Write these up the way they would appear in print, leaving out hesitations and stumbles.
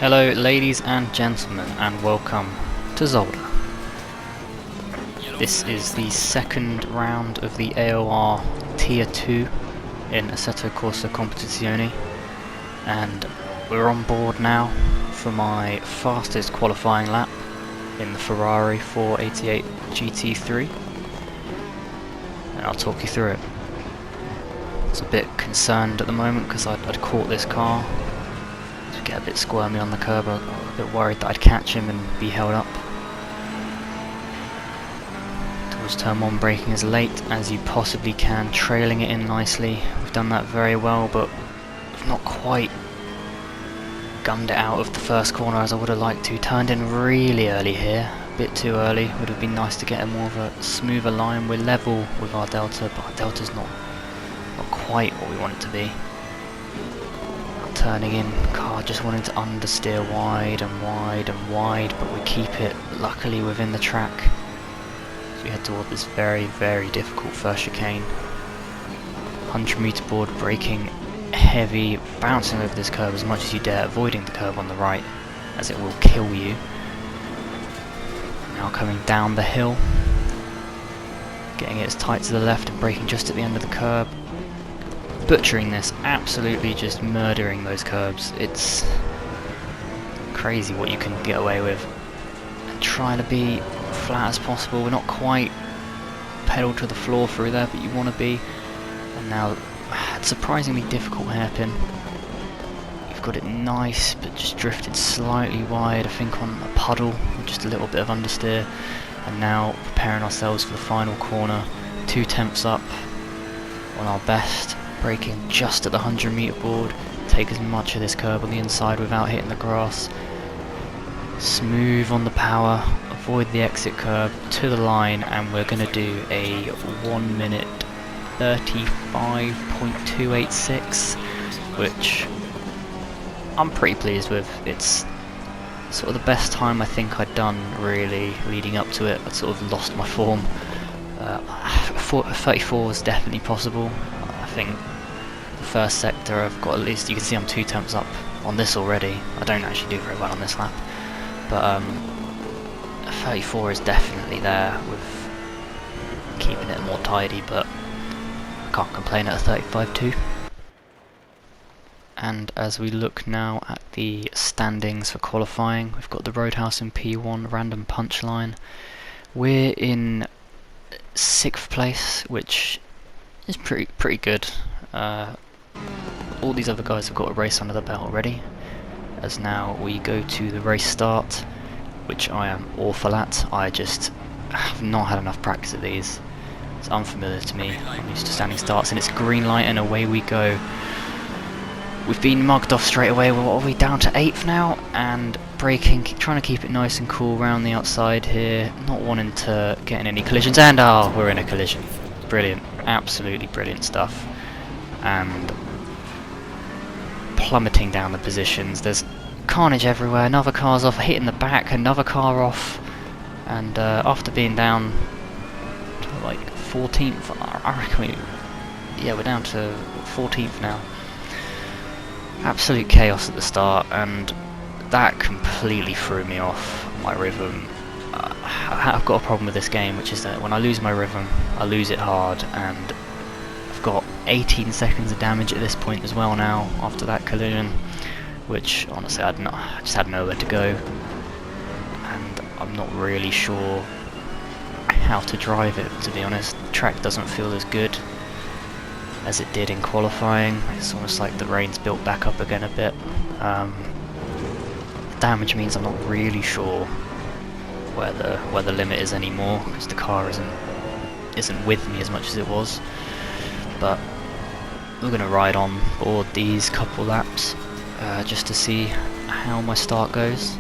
Hello ladies and gentlemen, and welcome to Zolder. This is the second round of the AOR Tier 2 in Assetto Corsa Competizione, and we're on board now for my fastest qualifying lap in the Ferrari 488 GT3, and I'll talk you through it. I was a bit concerned at the moment because I'd caught this car. To get a bit squirmy on the curb, I was a bit worried that I'd catch him and be held up. Towards turn 1, braking as late as you possibly can, trailing it in nicely. We've done that very well, but we've not quite gummed it out of the first corner as I would have liked to. Turned in really early here, a bit too early. Would have been nice to get a more of a smoother line. We're level with our delta, but our delta's not quite what we want it to be. Turning in, car just wanting to understeer wide and wide and wide, but we keep it luckily within the track. So we head toward this very, very difficult first chicane. 100 meter board, braking heavy, bouncing over this curve as much as you dare, avoiding the curve on the right as it will kill you. Now coming down the hill, getting it as tight to the left and braking just at the end of the curb. Butchering this, absolutely just murdering those curbs. It's crazy what you can get away with. And trying to be flat as possible. We're not quite pedal to the floor through there, but you want to be. And now, it's surprisingly difficult hairpin. You've got it nice, but just drifted slightly wide, I think on a puddle, with just a little bit of understeer. And now preparing ourselves for the final corner. 2 tenths up on our best. Braking just at the 100 meter board, take as much of this curb on the inside without hitting the grass. Smooth on the power, avoid the exit curb to the line, and we're going to do a 1 minute 35.286, which I'm pretty pleased with. It's sort of the best time I think I'd done really leading up to it. I'd sort of lost my form. 34 is definitely possible. I think the first sector I've got, at least you can see I'm 2 tenths up on this already. I don't actually do very well on this lap, but 34 is definitely there with keeping it more tidy, but I can't complain at a 35.2. And as we look now at the standings for qualifying, we've got the Roadhouse in P1, random punchline. We're in 6th place, which is pretty good. All these other guys have got a race under the belt already, as now we go to the race start, which I am awful at. I just have not had enough practice at these. It's unfamiliar to me. I'm used to standing starts, and it's green light and away we go. We've been mugged off straight away. What are we, down to 8th now? And braking, trying to keep it nice and cool around the outside here, not wanting to get in any collisions, and we're in a collision. Brilliant, absolutely brilliant stuff. And plummeting down the positions, there's carnage everywhere, another car's off, hitting the back, another car off, and after being down to like 14th, I reckon we're down to 14th now. Absolute chaos at the start, and that completely threw me off my rhythm. I've got a problem with this game, which is that when I lose my rhythm, I lose it hard, and I've got 18 seconds of damage at this point as well now, after that collision, which honestly I just had nowhere to go, and I'm not really sure how to drive it, to be honest. The track doesn't feel as good as it did in qualifying. It's almost like the rain's built back up again a bit. Damage means I'm not really sure where the limit is anymore, because the car isn't with me as much as it was. But we're going to ride on board these couple laps just to see how my start goes.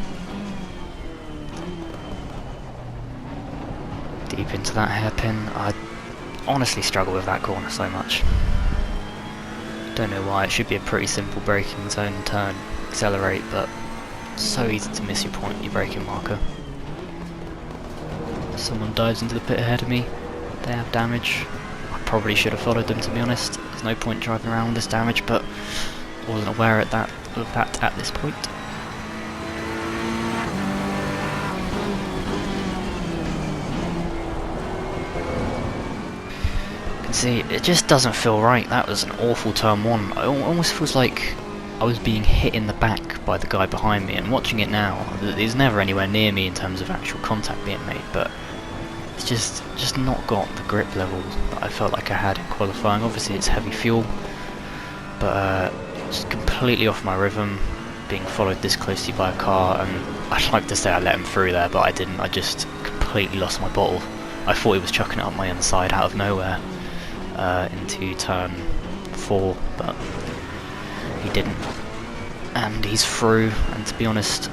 Deep into that hairpin. I honestly struggle with that corner so much. Don't know why. It should be a pretty simple braking zone and turn, accelerate, but so easy to miss your point, your braking marker. Someone dives into the pit ahead of me. They have damage. I probably should have followed them, to be honest. There's no point driving around with this damage, but wasn't aware of that at this point. See, it just doesn't feel right. That was an awful turn one. It almost feels like I was being hit in the back by the guy behind me, and watching it now, he's never anywhere near me in terms of actual contact being made, but it's just not got the grip level that I felt like I had in qualifying. Obviously it's heavy fuel, but just completely off my rhythm, being followed this closely by a car, and I'd like to say I let him through there, but I didn't. I just completely lost my bottle. I thought he was chucking it up my inside out of nowhere into turn 4, but he didn't. And he's through, and to be honest,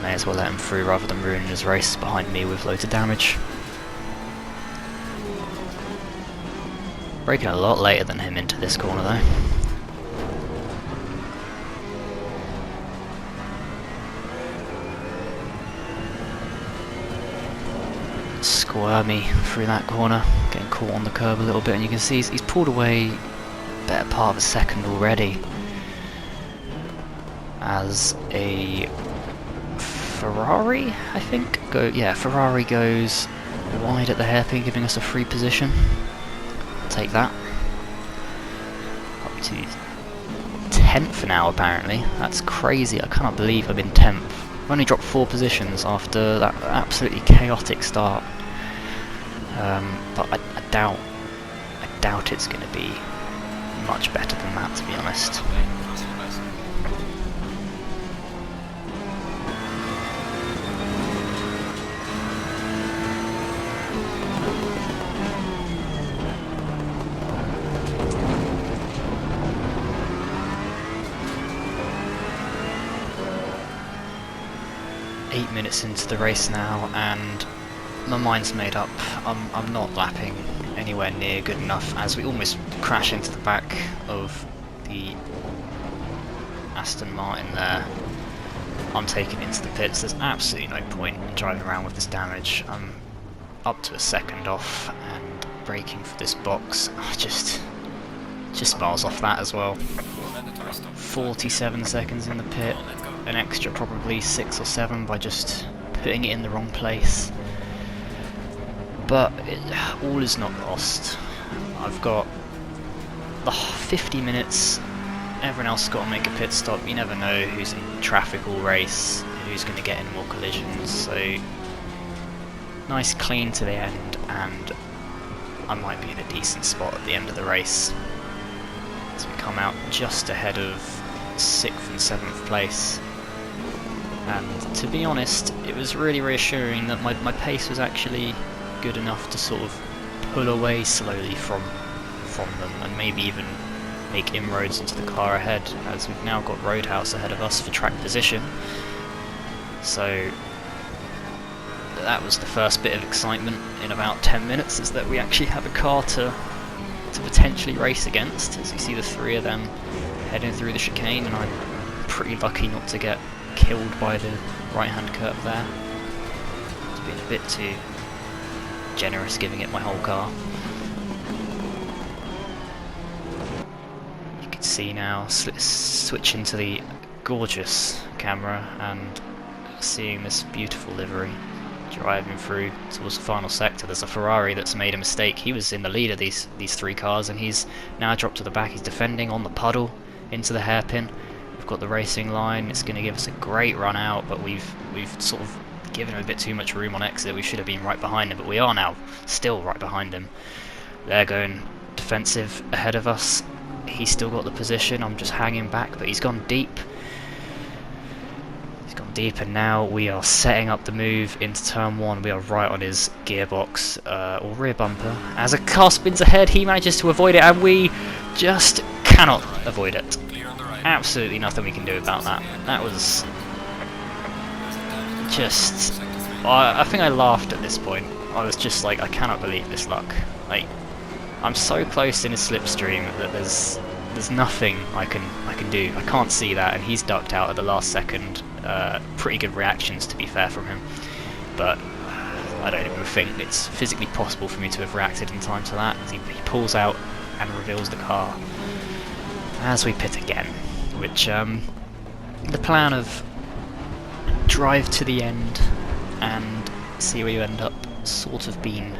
may as well let him through rather than ruining his race behind me with loads of damage. Braking a lot later than him into this corner though. Squirmy through that corner, getting caught on the curb a little bit, and you can see he's pulled away better part of a second already as a Ferrari, I think. Ferrari goes wide at the hairpin, giving us a free position. I'll take that. Up to 10th now apparently. That's crazy. I cannot believe I'm in 10th. I've only dropped 4 positions after that absolutely chaotic start. But I doubt it's going to be much better than that, to be honest. Minutes into the race now, and my mind's made up. I'm not lapping anywhere near good enough, as we almost crash into the back of the Aston Martin there. I'm taking into the pits. There's absolutely no point in driving around with this damage. I'm up to a second off and braking for this box. Just miles off that as well. 47 seconds in the pit. An extra probably 6 or 7 by just putting it in the wrong place. But all is not lost. I've got the 50 minutes, everyone else has got to make a pit stop. You never know who's in traffic all race, who's going to get in more collisions, so nice clean to the end, and I might be in a decent spot at the end of the race. So we come out just ahead of 6th and 7th place. And to be honest, it was really reassuring that my pace was actually good enough to sort of pull away slowly from them, and maybe even make inroads into the car ahead, as we've now got Roadhouse ahead of us for track position. So that was the first bit of excitement in about 10 minutes, is that we actually have a car to potentially race against. As you see the 3 of them heading through the chicane, and I'm pretty lucky not to get killed by the right hand curve there. It's been a bit too generous giving it my whole car. You can see now, switching to the gorgeous camera and seeing this beautiful livery driving through towards the final sector. There's a Ferrari that's made a mistake. He was in the lead of these 3 cars, and he's now dropped to the back. He's defending on the puddle into the hairpin. We've got the racing line. It's going to give us a great run out, but we've sort of given him a bit too much room on exit. We should have been right behind him, but we are now still right behind him. They're going defensive ahead of us. He's still got the position. I'm just hanging back, but he's gone deep. He's gone deep, and now we are setting up the move into turn 1. We are right on his gearbox or rear bumper. As a car spins ahead, he manages to avoid it, and we just cannot avoid it. Absolutely nothing we can do about that. That was just... I think I laughed at this point. I was just like, I cannot believe this luck. Like, I'm so close in a slipstream that there's nothing I can do. I can't see that, and he's ducked out at the last second. Pretty good reactions, to be fair, from him. But I don't even think it's physically possible for me to have reacted in time to that. He pulls out and reveals the car as we pit again. Which, the plan of drive to the end and see where you end up sort of been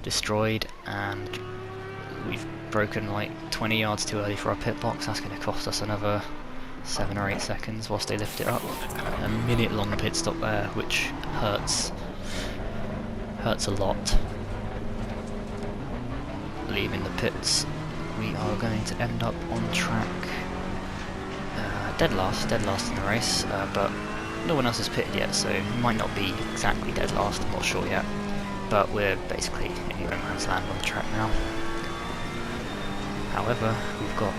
destroyed, and we've broken like 20 yards too early for our pit box. That's going to cost us another 7 or 8 seconds whilst they lift it up. A minute long pit stop there, which hurts a lot. Leaving the pits, we are going to end up on track dead last in the race, but no one else has pitted yet, so it might not be exactly dead last, I'm not sure yet, but we're basically in no man's land on the track now. However, we've got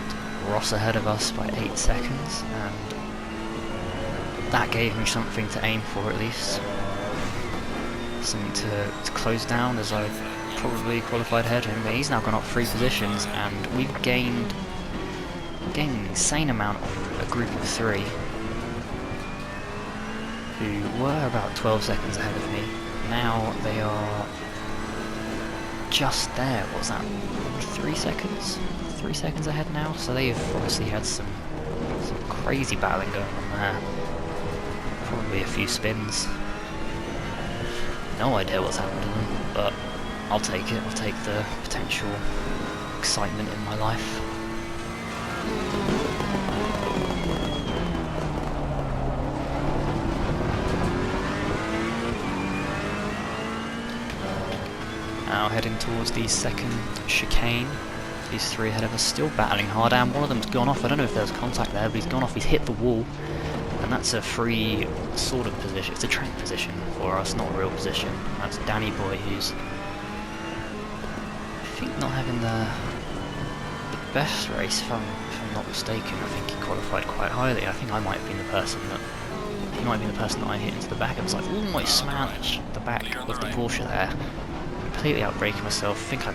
Ross ahead of us by 8 seconds, and that gave me something to aim for at least. Something to close down, as I probably qualified ahead of him, but he's now gone up 3 positions, and we've gained an insane amount on a group of 3 who were about 12 seconds ahead of me. Now they are just there. What's that? 3 seconds? 3 seconds ahead now, so they've obviously had some crazy battling going on there. Probably a few spins. No idea what's happened to them, but I'll take it. I'll take the potential excitement in my life. Now heading towards the second chicane. These 3 ahead of us still battling hard, and one of them's gone off. I don't know if there's contact there, but he's gone off. He's hit the wall, and that's a free sort of position. It's a track position for us, not a real position. That's Danny Boy, who's I think not having the best race, if I'm not mistaken. I think he qualified quite highly. I think I might have been the person that I hit into the back. I was like, oh, I smashed the back of the Porsche there. Completely outbraking myself. I think I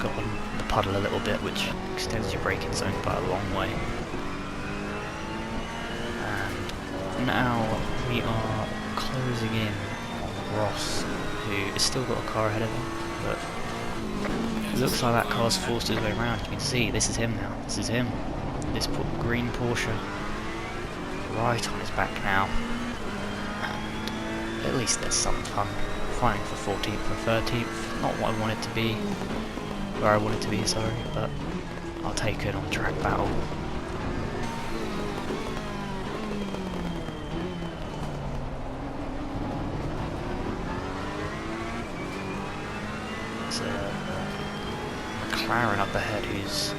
got on the puddle a little bit, which extends your braking zone by a long way. And now we are closing in on Ross, who has still got a car ahead of him, but it looks like that car's forced his way around. You can see, this is him now. This is him. This green Porsche. Right on his back now. And at least there's some fun. Fighting for 14th and 13th. Not what I wanted to be. Where I wanted to be, sorry. But I'll take it on track battle. It's a McLaren up ahead who's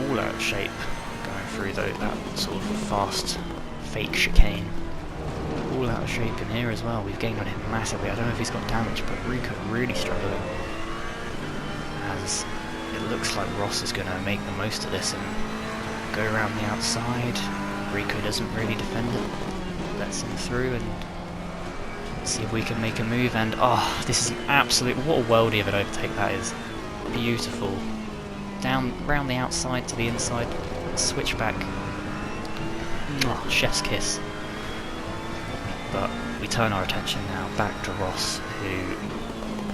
all out of shape, going through that sort of fast fake chicane. All out of shape in here as well. We've gained on him massively. I don't know if he's got damage, but Rico really struggling, as it looks like Ross is going to make the most of this and go around the outside. Rico doesn't really defend it, lets him through, and see if we can make a move. And oh, this is an absolute, what a worldie of an overtake that is. Beautiful. Down round the outside to the inside, switch back. Oh, chef's kiss. But we turn our attention now back to Ross, who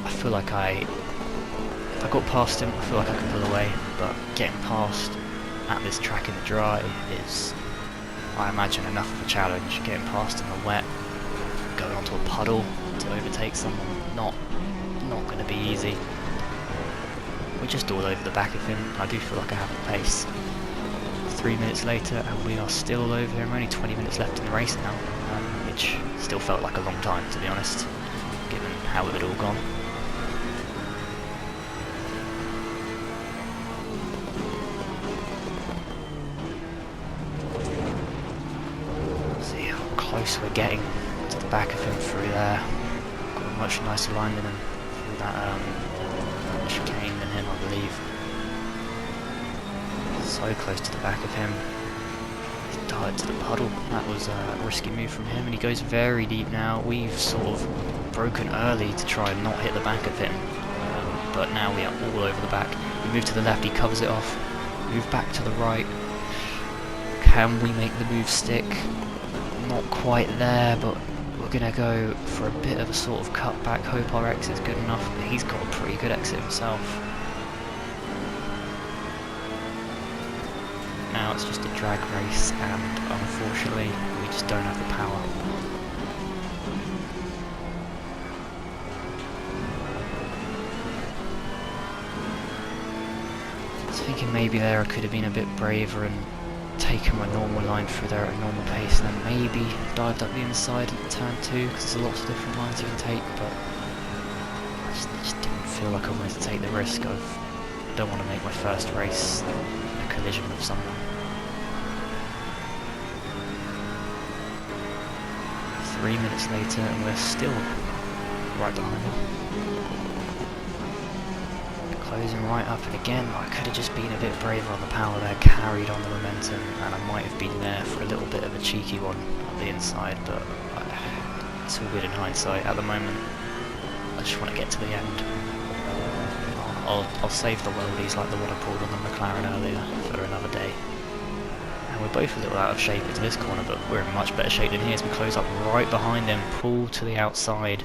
I feel like if I got past him, I feel like I could pull away, but getting past at this track in the dry is, I imagine, enough of a challenge. Getting past in the wet, going onto a puddle to overtake someone, not going to be easy. We're just all over the back of him. I do feel like I have the pace. 3 minutes later, and we are still over him. Only 20 minutes left in the race now, which still felt like a long time, to be honest, given how it had all gone. See how close we're getting to the back of him through there. Got a much nicer line than him through that chicane than him, I believe. So close to the back of him. He's died to the puddle. That was a risky move from him, and he goes very deep now. We've sort of broken early to try and not hit the back of him, but now we are all over the back. We move to the left, he covers it off. Move back to the right. Can we make the move stick? Not quite there, but we're going to go for a bit of a sort of cut back. Hope our exit is good enough, but he's got a pretty good exit himself. Now it's just a drag race, and unfortunately we just don't have the power. thinking maybe there I could have been a bit braver and taken my normal line through there at a normal pace and then maybe dived up the inside at turn 2, because there's lots of different lines you can take, but I just didn't feel like I wanted to take the risk of, I don't want to make my first race a collision with someone. 3 minutes later and we're still right behind them. Closing right up, and again I could have just been a bit braver on the power there, carried on the momentum, and I might have been there for a little bit of a cheeky one on the inside, but it's all good in hindsight. At the moment I just want to get to the end. I'll save the worldies like the one I pulled on the McLaren earlier for another day. And we're both a little out of shape into this corner, but we're in much better shape than he is. We close up right behind him, pull to the outside,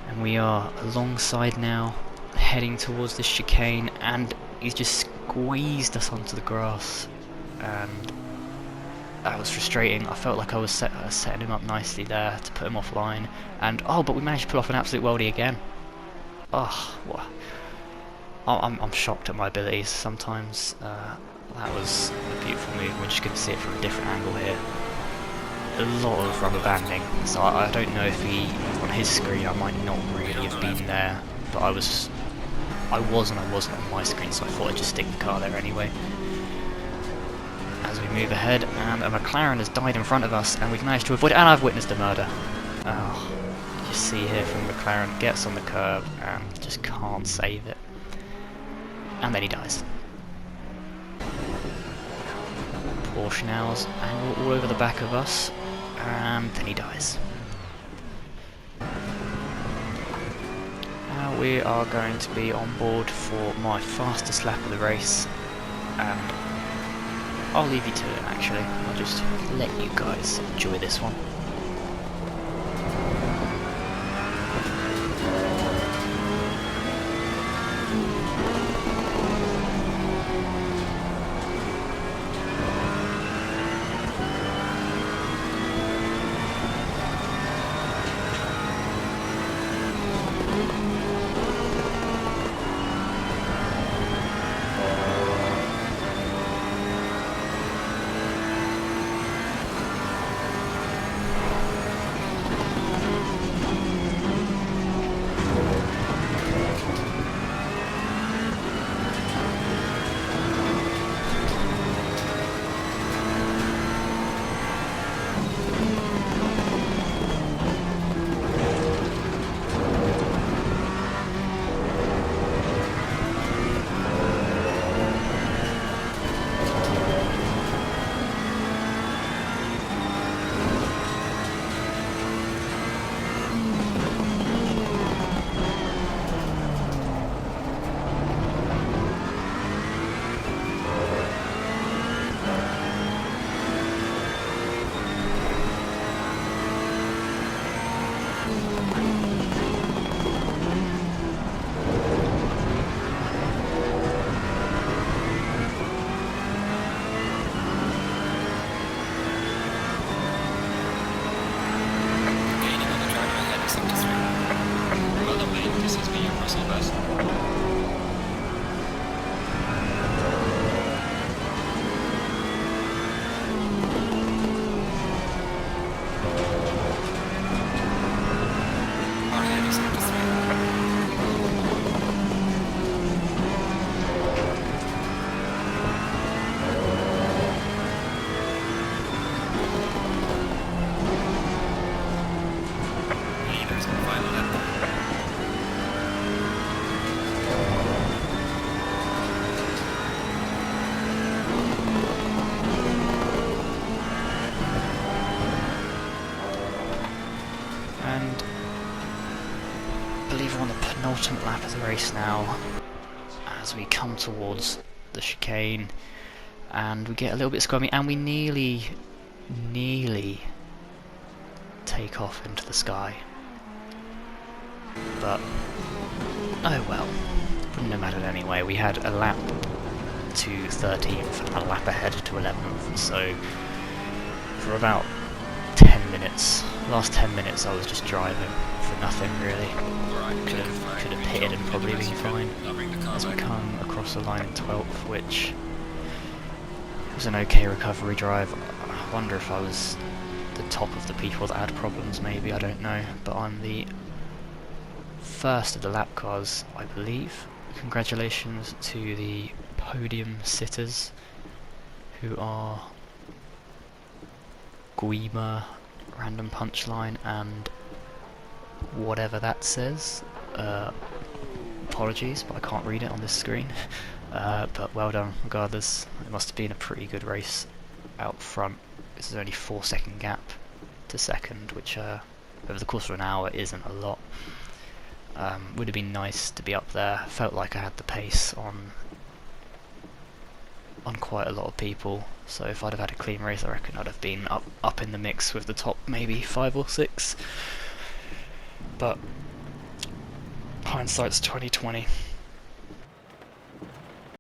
and we are alongside now, heading towards this chicane, and he's just squeezed us onto the grass, and that was frustrating. I felt like I was setting him up nicely there to put him offline, and but we managed to pull off an absolute worldie again. What? I'm shocked at my abilities sometimes. That was a beautiful move. We're just going to see it from a different angle here. A lot of rubber banding, so I don't know if he, on his screen, I might not really have been there, but I wasn't on my screen, so I thought I'd just stick the car there anyway. As we move ahead, and a McLaren has died in front of us, and we've managed to avoid it, and I've witnessed a murder. You see here from McLaren, gets on the curb, and just can't save it. And then he dies. Porsche now's angle all over the back of us, and then he dies. Now we are going to be on board for my fastest lap of the race, and I'll leave you to it actually. I'll just let you guys enjoy this one. We're on the penultimate lap of the race now, as we come towards the chicane, and we get a little bit scrummy, and we nearly take off into the sky. But oh well, wouldn't have mattered anyway. We had a lap to 13th and a lap ahead to 11th, so for about 10 minutes minutes, last 10 minutes I was just driving for nothing really. Could have pitted and probably been fine. As we come across the line in 12th, which was an okay recovery drive. I wonder if I was the top of the people that had problems, maybe, I don't know. But I'm the first of the lap cars, I believe. Congratulations to the podium sitters, who are Guima, Random Punchline, and whatever that says. Apologies, but I can't read it on this screen. But well done, regardless. It must have been a pretty good race out front. This is only 4-second gap to second, which over the course of an hour isn't a lot. Would have been nice to be up there. Felt like I had the pace on quite a lot of people, so if I'd have had a clean race I reckon I'd have been up in the mix with the top maybe 5 or 6. But hindsight's 20/20.